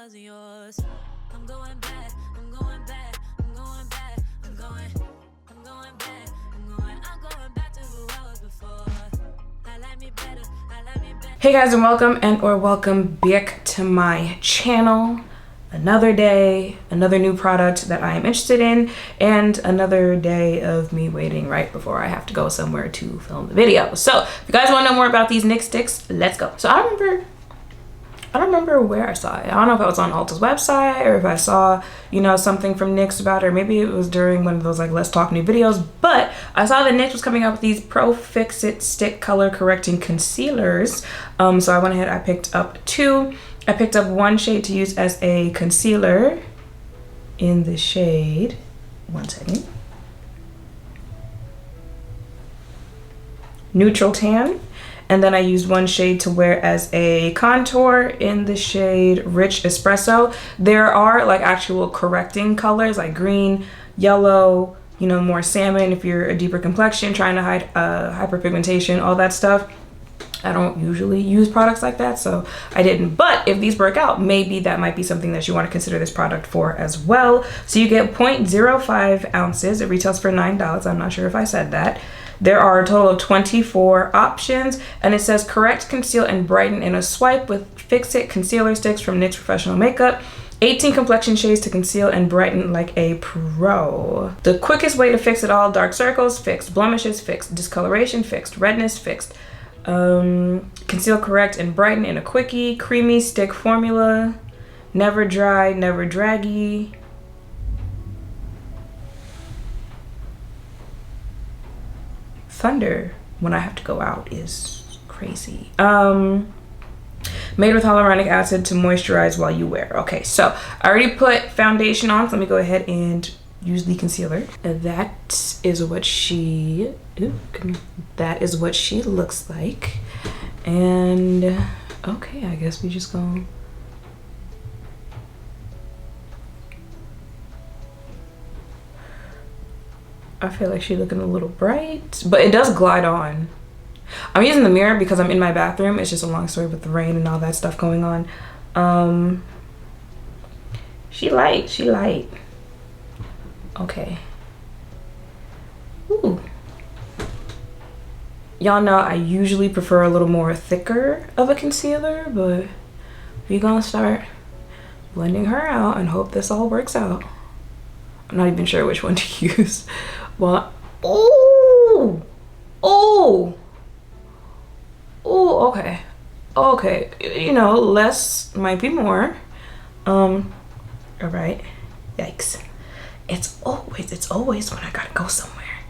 wasn't yours. I'm going back, I'm going back, I'm going back, I'm going back, I'm going back to who I was before. I like me better, I like me better. Hey guys, and welcome back to my channel. Another day, another new product that I am interested in, and another day of me waiting right before I have to go somewhere to film the video. So if you guys want to know more about these NYX sticks, let's go. So I don't remember where I saw it. I don't know if it was on Ulta's website or if I saw, you know, something from NYX about it, or maybe it was during one of those like Let's Talk New videos, but I saw that NYX was coming out with these Pro Fix-It Stick Color Correcting Concealers. So I went ahead, I picked up two. I picked up one shade to use as a concealer in the shade, one second, Neutral Tan. And then I used one shade to wear as a contour in the shade Rich Espresso. There are like actual correcting colors like green, yellow, you know, more salmon if you're a deeper complexion, trying to hide hyperpigmentation, all that stuff. I don't usually use products like that, so I didn't. But if these work out, maybe that might be something that you want to consider this product for as well. So you get 0.05 ounces. It retails for $9. I'm not sure if I said that. There are a total of 24 options, and it says correct, conceal, and brighten in a swipe with Fix-It concealer sticks from NYX Professional Makeup. 18 complexion shades to conceal and brighten like a pro. The quickest way to fix it all: dark circles, fixed blemishes, fixed discoloration, fixed redness, fixed conceal, correct, and brighten in a quickie. Creamy stick formula, never dry, never draggy. Thunder when I have to go out is crazy. Made with hyaluronic acid to moisturize while you wear. Okay, so I already put foundation on, so let me go ahead and use the concealer. That is what she looks like. And okay, I guess we just go. I feel like she's looking a little bright, but it does glide on. I'm using the mirror because I'm in my bathroom. It's just a long story with the rain and all that stuff going on. She light. Okay. Ooh. Y'all know I usually prefer a little more thicker of a concealer, but we're gonna start blending her out and hope this all works out. I'm not even sure which one to use. Well, okay, you know, less might be more. All right, yikes. It's always when I gotta go somewhere.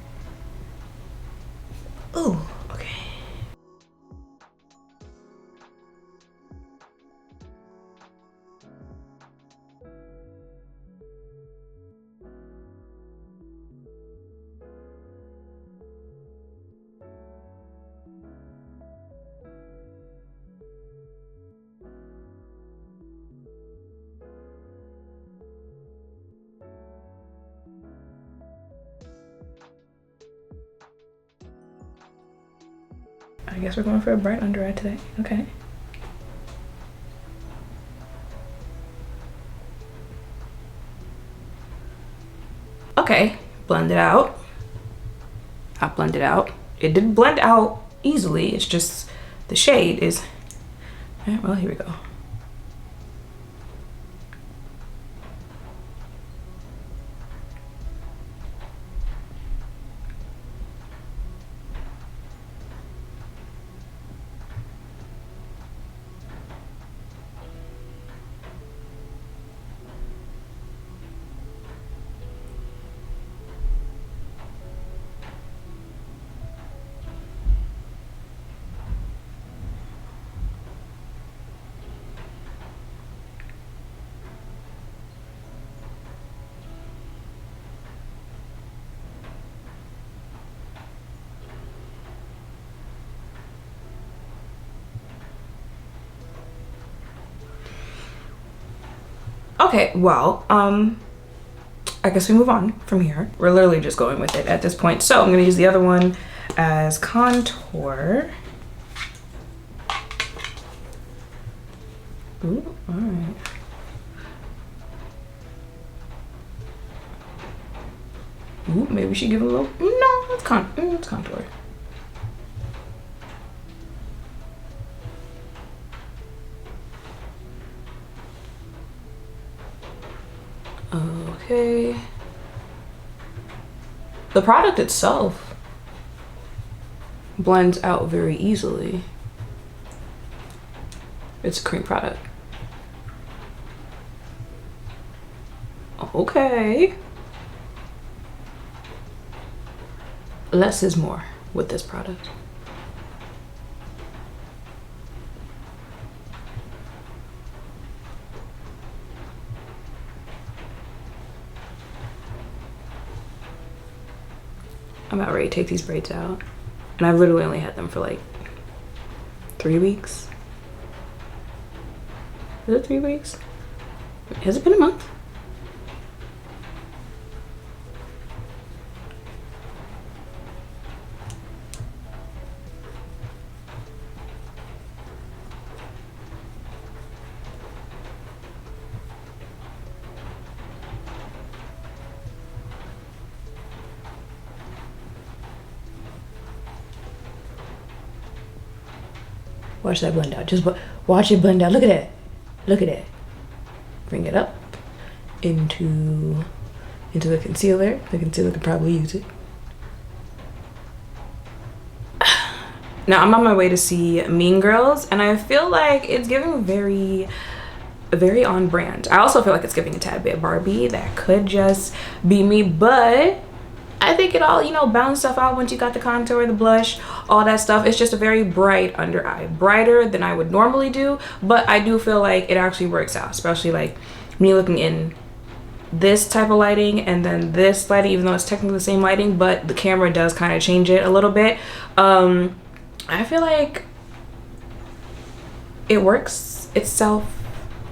Ooh, okay. I guess we're going for a bright under eye today. Okay. Okay, blend it out. I blend it out. It did blend out easily. It's just the shade is, well, here we go. Okay, well, I guess we move on from here. We're literally just going with it at this point. So I'm gonna use the other one as contour. Ooh, all right. Ooh, maybe we should give it a little, no, it's contour. Okay. The product itself blends out very easily. It's a cream product. Okay. Less is more with this product. I'm about ready to take these braids out. And I've literally only had them for like 3 weeks. Is it 3 weeks? Has it been a month? Watch that blend out. Just watch it blend out. Look at that. Look at that. Bring it up into the concealer. The concealer could probably use it. Now I'm on my way to see Mean Girls, and I feel like it's giving very on brand. I also feel like it's giving a tad bit Barbie. That could just be me, but I think it all, you know, balance stuff out once you got the contour, the blush, all that stuff. It's just a very bright under eye, brighter than I would normally do, but I do feel like it actually works out, especially like me looking in this type of lighting and then this lighting, even though it's technically the same lighting, but the camera does kind of change it a little bit. I feel like it works itself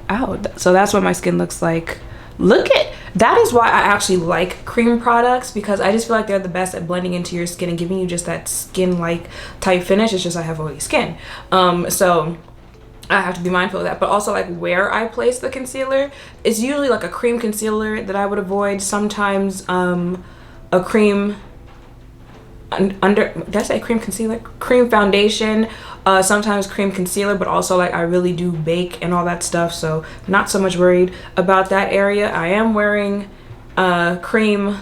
out. So that's what my skin looks like. Look at that. Is why I actually like cream products, because I just feel like they're the best at blending into your skin and giving you just that skin like type finish. It's just I have oily skin, so I have to be mindful of that. But also like where I place the concealer, it's usually like a cream concealer that I would avoid. Sometimes a cream under, did I say cream concealer? Cream foundation, sometimes cream concealer, but also like I really do bake and all that stuff, so not so much worried about that area. I am wearing cream,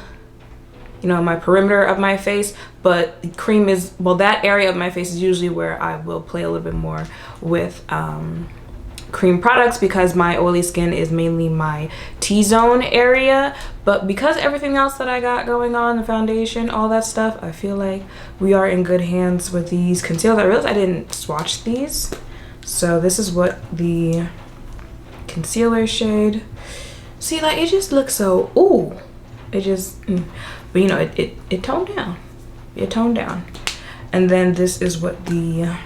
you know, my perimeter of my face, but cream is, well, that area of my face is usually where I will play a little bit more with cream products, because my oily skin is mainly my T-zone area. But because everything else that I got going on, the foundation, all that stuff, I feel like we are in good hands with these concealers. I realized I didn't swatch these, so this is what the concealer shade, see, like it just looks so, ooh, it just but you know, it toned down, it toned down. And then this is what the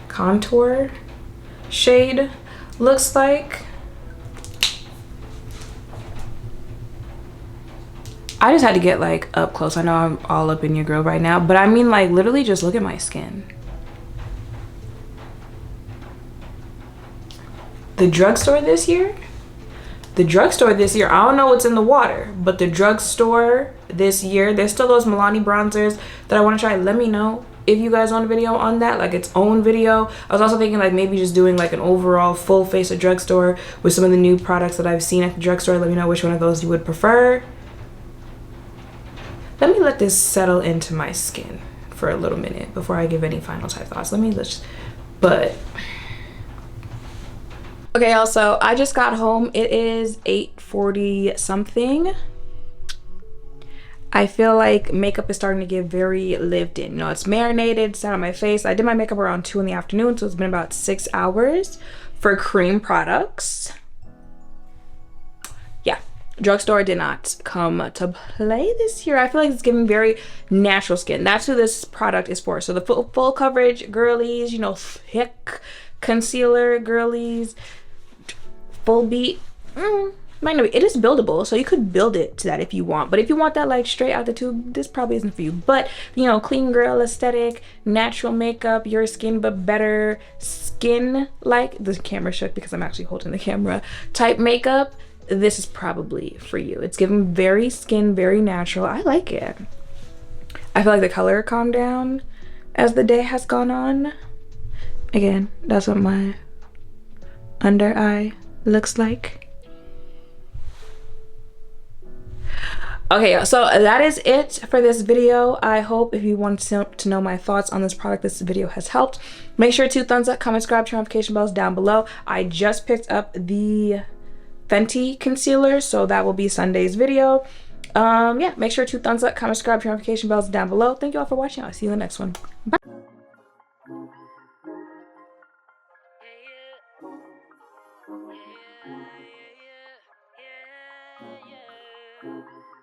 contour shade looks like. I just had to get like up close. I know I'm all up in your grill right now, but I mean like literally just look at my skin. The drugstore this year, I don't know what's in the water, but the drugstore this year, there's still those Milani bronzers that I want to try. Let me know if you guys want a video on that, like its own video. I was also thinking like maybe just doing like an overall full face of drugstore with some of the new products that I've seen at the drugstore. Let me know which one of those you would prefer. Let me let this settle into my skin for a little minute before I give any final type thoughts. Okay, y'all, so I just got home. It is 8:40 something. I feel like makeup is starting to get very lived in. You know, it's marinated, it's out on my face. I did my makeup around 2 in the afternoon, so it's been about 6 hours for cream products. Yeah, drugstore did not come to play this year. I feel like it's giving very natural skin. That's who this product is for. So the full coverage girlies, you know, thick concealer girlies, full beat. Might not be. It is buildable, so you could build it to that if you want. But if you want that like straight out the tube, this probably isn't for you. But you know, clean girl aesthetic, natural makeup, your skin but better skin, like the camera shook because I'm actually holding the camera, type makeup, this is probably for you. It's giving very skin, very natural. I like it. I feel like the color calmed down as the day has gone on. Again, that's what my under eye looks like. Okay, so that is it for this video. I hope if you want to know my thoughts on this product, this video has helped. Make sure to thumbs up, comment, subscribe, turn notification bells down below. I just picked up the Fenty concealer, so that will be Sunday's video. Yeah, make sure to thumbs up, comment, subscribe, turn notification bells down below. Thank you all for watching. I'll see you in the next one. Bye.